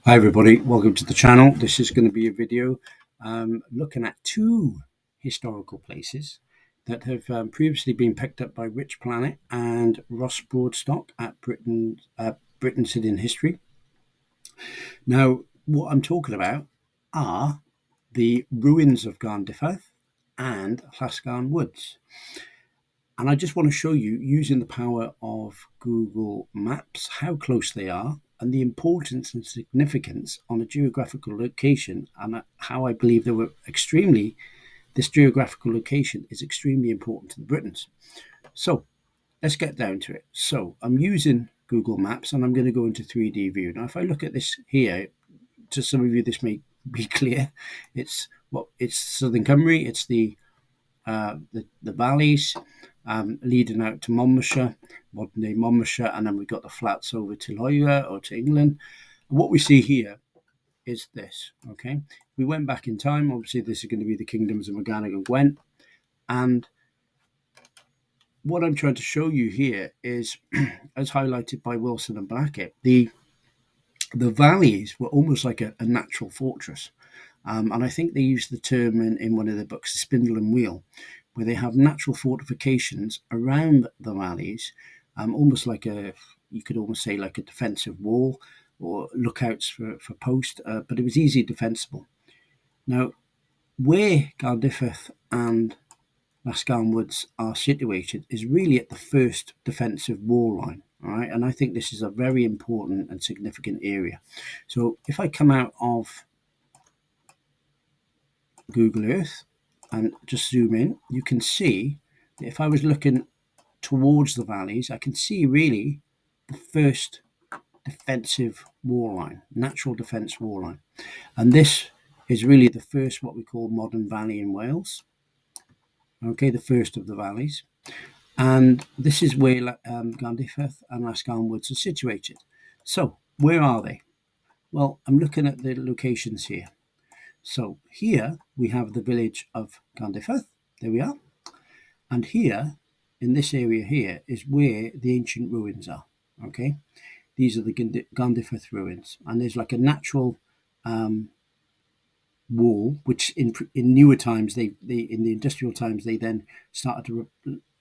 Hi everybody, welcome to the channel. This is going to be a video looking at two historical places that have previously been picked up by Rich Planet and Ross Broadstock at Britons in History. Now, what I'm talking about are the ruins of Garndiffaith and Lasgarn Woods. And I just want to show you, using the power of Google Maps, how close they are and the importance and significance on a geographical location, and how I believe this geographical location is extremely important to the Britons. So let's get down to it. So I'm using Google Maps and I'm going to go into 3D view. Now, if I look at this here, to some of you, this may be clear. It's Southern Cymru. It's the valleys leading out to Monmouthshire, modern day Monmouthshire, and then we've got the flats over to Loira or to England. And what we see here is this, okay? We went back in time. Obviously, this is going to be the kingdoms of Morgannwg and Gwent. And what I'm trying to show you here is, as highlighted by Wilson and Blackett, the valleys were almost like a natural fortress. And I think they use the term in one of their books, the spindle and wheel, where they have natural fortifications around the valleys, almost like you could almost say like a defensive wall or lookouts for post, but it was easily defensible. Now, where Garndiffaith and Lasgarn Woods are situated is really at the first defensive wall line. All right, and I think this is a very important and significant area. So if I come out of Google Earth and just zoom in, you can see that if I was looking towards the valleys, I can see really the first defensive wall line, natural defence wall line. And this is really the first, what we call modern valley in Wales. Okay, the first of the valleys. And this is where Garndiffaith and Lasgarn Woods are situated. So where are they? Well, I'm looking at the locations here. So here we have the village of Garndiffaith. There we are. And here, in this area here, is where the ancient ruins are. Okay, these are the Garndiffaith ruins, and there's like a natural wall, which in newer times they in the industrial times they then started to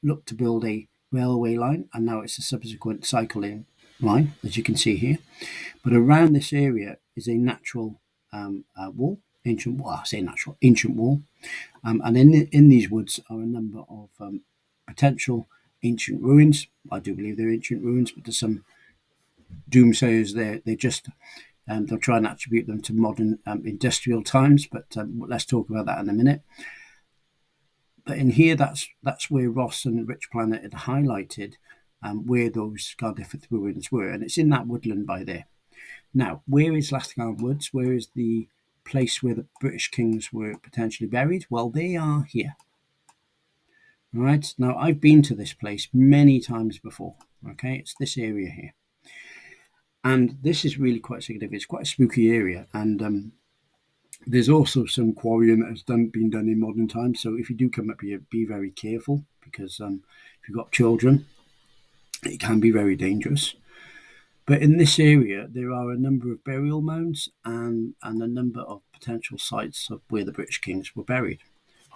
look to build a railway line, and now it's a subsequent cycling line, as you can see here. But around this area is a natural wall, ancient wall. I say natural, ancient wall, and in these woods are a number of potential ancient ruins. I do believe they're ancient ruins, but there's some doomsayers there. They'll try and attribute them to modern industrial times, but let's talk about that in a minute. But in here, that's where Ross and Rich Planet had highlighted where those Garndiffaith ruins were, and it's in that woodland by there. Now, where is Lasgarn Woods? Where is the place where the British kings were potentially buried? Well, they are here. All right. Now, I've been to this place many times before. Okay, it's this area here, and this is really quite significant. It's quite a spooky area, and there's also some quarrying that has been done in modern times. So if you do come up here, be very careful, because if you've got children, it can be very dangerous. But in this area, there are a number of burial mounds and a number of potential sites of where the British kings were buried.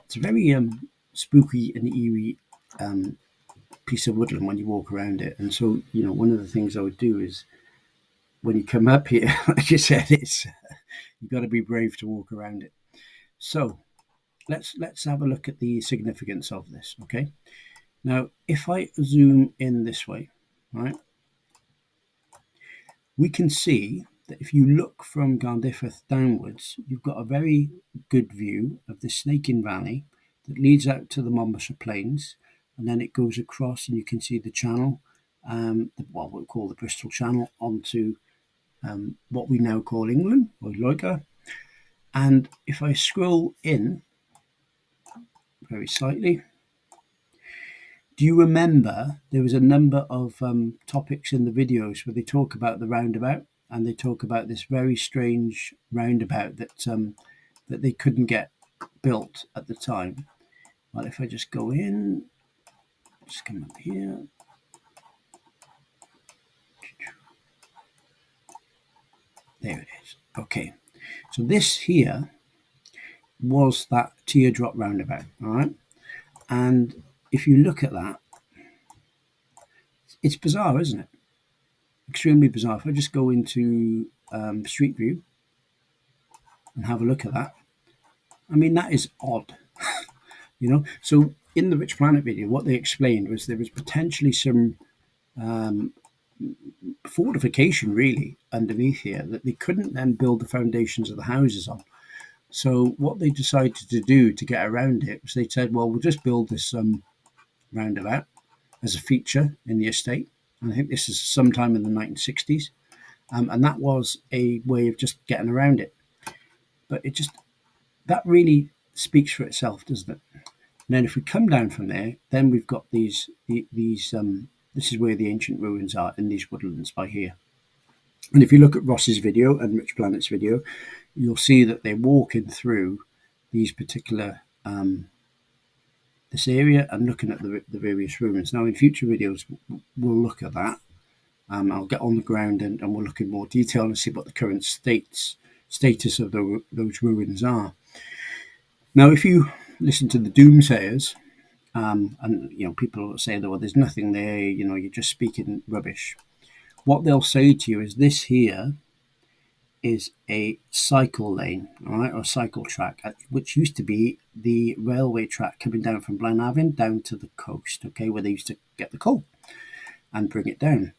It's a very spooky and eerie piece of woodland when you walk around it. And so, one of the things I would do is, when you come up here, like you said, you've got to be brave to walk around it. So let's have a look at the significance of this. Okay. Now, if I zoom in this way, right, we can see that if you look from Garndiffaith downwards, you've got a very good view of the Snaking Valley that leads out to the Monmouthshire Plains, and then it goes across, and you can see the channel, what we call the Bristol Channel, onto what we now call England, or Loira. And if I scroll in very slightly, do you remember there was a number of topics in the videos where they talk about the roundabout, and they talk about this very strange roundabout that they couldn't get built at the time? Well, if I just go in, just come up here. There it is. Okay, so this here was that teardrop roundabout, all right? And if you look at that, it's bizarre, isn't it? Extremely bizarre. If I just go into Street View and have a look at that, I mean, that is odd, you know? So in the Rich Planet video, what they explained was there was potentially some fortification really underneath here that they couldn't then build the foundations of the houses on. So what they decided to do to get around it was they said, well, we'll just build this roundabout as a feature in the estate. And I think this is sometime in the 1960s. And that was a way of just getting around it. But it just, that really speaks for itself, doesn't it? And then if we come down from there, then we've got these this is where the ancient ruins are, in these woodlands by here. And if you look at Ross's video and Rich Planet's video, you'll see that they're walking through these particular this area and looking at the various ruins. Now, in future videos, we'll look at that. I'll get on the ground and we'll look in more detail and see what the current status of those ruins are. Now, if you listen to the doomsayers, and you know, people say that, well, there's nothing there, you know, you're just speaking rubbish. What they'll say to you is this here is a cycle lane, all right, or a cycle track, which used to be the railway track coming down from Blenavon down to the coast, okay, where they used to get the coal and bring it down.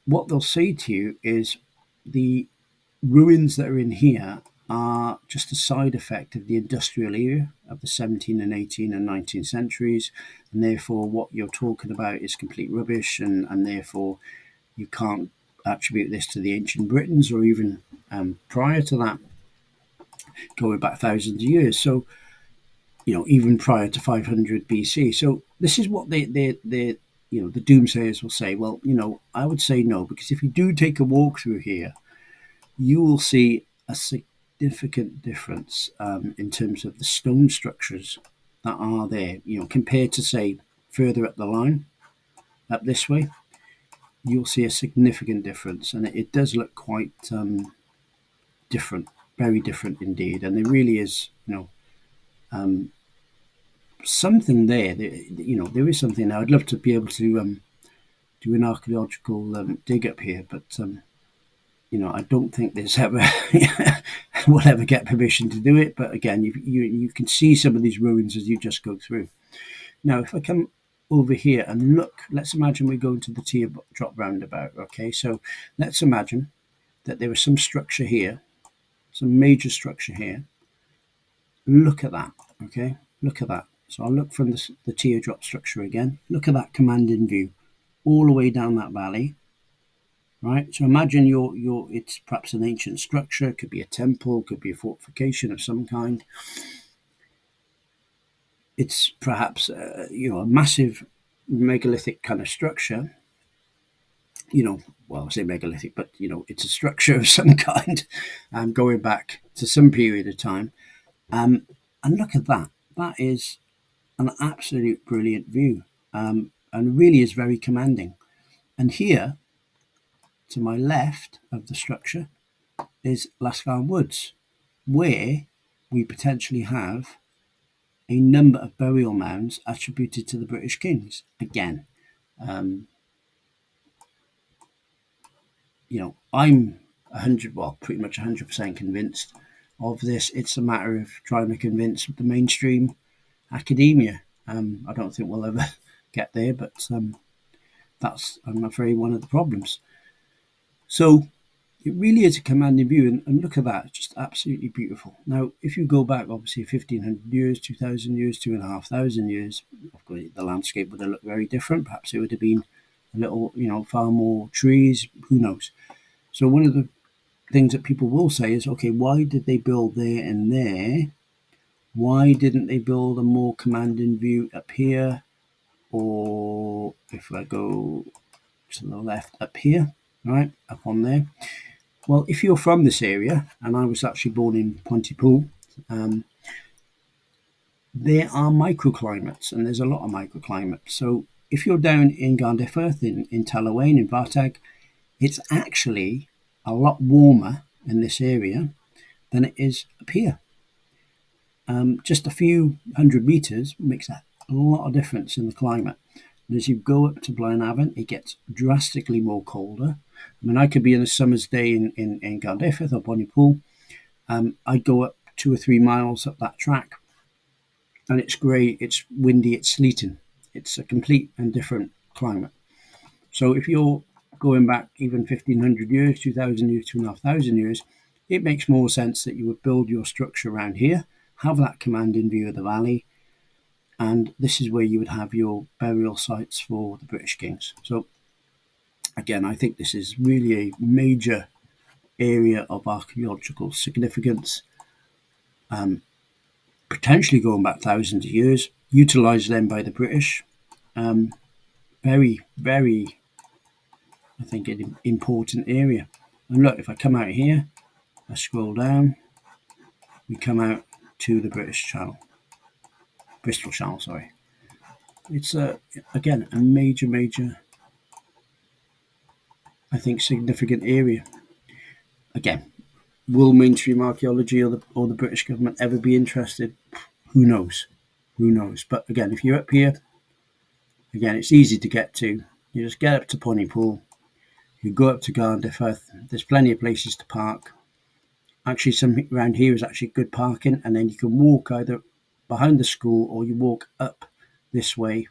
What they'll say to you is the ruins that are in here are just a side effect of the industrial era of the 17th and 18th and 19th centuries, and therefore what you're talking about is complete rubbish, and therefore you can't attribute this to the ancient Britons or even prior to that, going back thousands of years. So, you know, even prior to 500 BC. So this is what they you know, the doomsayers will say. Well, you know, I would say no, because if you do take a walk through here, you will see a significant difference in terms of the stone structures that are there, you know, compared to, say, further up the line, up this way. You'll see a significant difference, and it does look quite different, very different indeed. And there really is, you know, something there. You know, there is something there. I'd love to be able to do an archaeological dig up here, but you know, I don't think there's ever we'll ever get permission to do it. But again, you can see some of these ruins as you just go through. Now, if I come over here and look, let's imagine we go into the teardrop roundabout. Okay, so let's imagine that there was some structure here, some major structure here. Look at that. Okay, look at that. So I'll look from the teardrop structure again. Look at that commanding view all the way down that valley. Right, so imagine it's perhaps an ancient structure. It could be a temple, could be a fortification of some kind. It's perhaps you know, a massive megalithic kind of structure. You know, well, I say megalithic, but you know, it's a structure of some kind, going back to some period of time. And look at that. That is an absolute brilliant view, and really is very commanding. And here, to my left of the structure, is Lasgarn Woods, where we potentially have a number of burial mounds attributed to the British kings. Again, you know, I'm pretty much 100% convinced of this. It's a matter of trying to convince the mainstream academia. I don't think we'll ever get there, but that's, I'm afraid, one of the problems. So it really is a commanding view, and look at that, it's just absolutely beautiful. Now, if you go back, obviously, 1,500 years, 2,000 years, 2,500 years, of course, the landscape would have looked very different. Perhaps it would have been a little, you know, far more trees, who knows. So one of the things that people will say is, okay, why did they build there and there? Why didn't they build a more commanding view up here? Or if I go to the left, up here, right, up on there. Well, if you're from this area, and I was actually born in Pontypool, there are microclimates, and there's a lot of microclimates. So if you're down in Garndiffaith, in Talawane, in Vartag, it's actually a lot warmer in this area than it is up here. Just a few hundred meters makes a lot of difference in the climate. And as you go up to Blaenavon, it gets drastically more colder. I mean, I could be in a summer's day in Garndiffaith or Bonnypool. I'd go up 2 or 3 miles up that track, and it's grey, it's windy, it's sleeting. It's a complete and different climate. So if you're going back even 1,500 years, 2,000 years, 2,500 years, it makes more sense that you would build your structure around here, have that commanding view of the valley, and this is where you would have your burial sites for the British kings. So again, I think this is really a major area of archaeological significance, potentially going back thousands of years, utilised then by the British. Very, very, I think, an important area. And look, if I come out here, I scroll down, we come out to the Bristol Channel, sorry. It's, again, a major, I think, significant area. Again, will mainstream archaeology or the British government ever be interested? Who knows? Who knows? But again, if you're up here, again, it's easy to get to. You just get up to Pontypool, you go up to Garndiffaith, there's plenty of places to park. Actually, some around here is actually good parking, and then you can walk either behind the school or you walk up this way,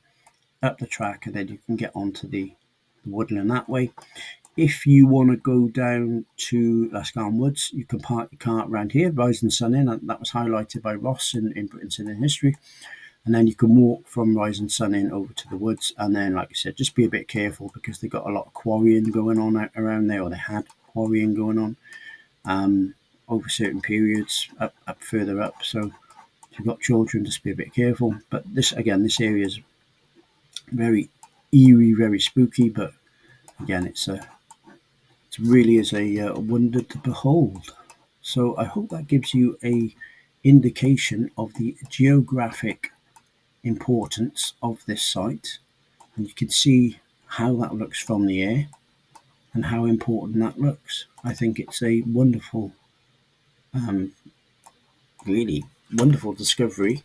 up the track, and then you can get onto the woodland that way. If you want to go down to Lasgarn Woods, you can park your car around here, Rising Sun Inn. That was highlighted by Ross in Britons in History. And then you can walk from Rising Sun Inn over to the woods. And then, like I said, just be a bit careful because they've got a lot of quarrying going on around there, or they had quarrying going on over certain periods up further up. So if you've got children, just be a bit careful. But this area is very eerie, very spooky. But again, it really is a wonder to behold. So I hope that gives you a indication of the geographic importance of this site, and you can see how that looks from the air and how important that looks. I think it's a wonderful, really wonderful discovery,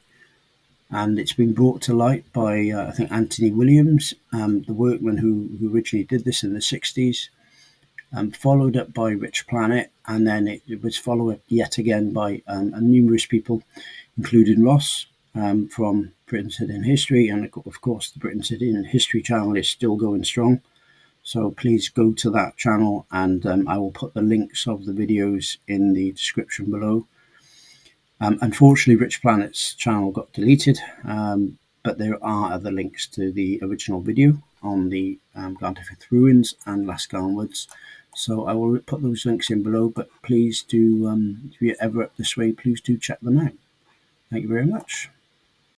and it's been brought to light by I think Anthony Williams, the workman who originally did this in the 60s. Followed up by Rich Planet, and then it was followed up yet again by numerous people, including Ross from Britons in History, and of course the Britons in History channel is still going strong. So please go to that channel, and I will put the links of the videos in the description below. Unfortunately, Rich Planet's channel got deleted, but there are other links to the original video on the Garndiffaith Ruins and Lasgarn Woods. So I will put those links in below, but please do, if you're ever up this way, please do check them out. Thank you very much.